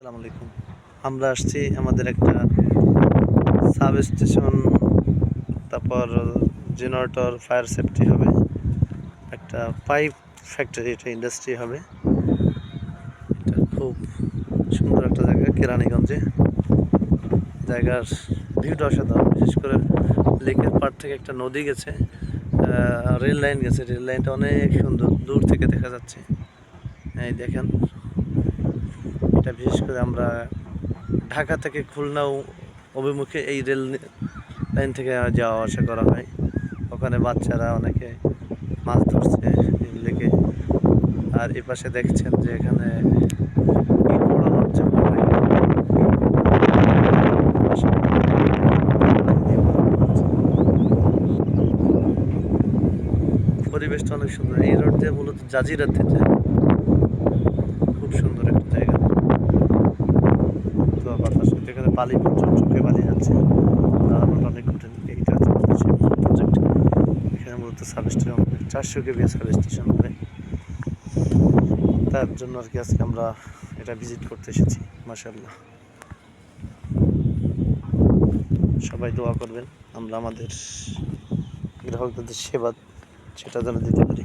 আসসালামু আলাইকুম। আমরা আসছি আমাদের একটা সাব স্টেশন, তারপর জেনারেটর, ফায়ার সেফটি হবে, একটা পাইপ ফ্যাক্টরি, এটা ইন্ডাস্ট্রি হবে। এটা খুব সুন্দর একটা জায়গা কেরানীগঞ্জে। জায়গার ভিউটা অসাধারণ, বিশেষ করে লেকের পাড় থেকে একটা নদী গেছে, রেল লাইন গেছে। রেল লাইনটা অনেক সুন্দর, দূর থেকে দেখা যাচ্ছে। এই দেখেন, এটা বিশেষ করে আমরা ঢাকা থেকে খুলনা অভিমুখে এই রেল লাইন থেকে যাওয়া আসা করা হয়। ওখানে বাচ্চারা অনেকে মাছ ধরছে লেকে। আর এ পাশে দেখছেন যে এখানে ইট পোড়ানোর যে পরিবেশটা অনেক সুন্দর। এই রোড দিয়ে মূলত জাজিরাতে যায়, খুব সুন্দর একটা জায়গা। তো বাতাস, এখানে বালি, চোখে বালি যাচ্ছে, অনেক কঠিন। এইটা হচ্ছে মূল প্রজেক্ট। এখানে মূলত sub station, 400 KV sub station হবে। তার জন্য আর কি আজকে আমরা এটা ভিজিট করতে এসেছি। মাশাআল্লাহ, সবাই দোয়া করবেন আমরা আমাদের গ্রাহকদের সেবা সেটা যেন দিতে পারি।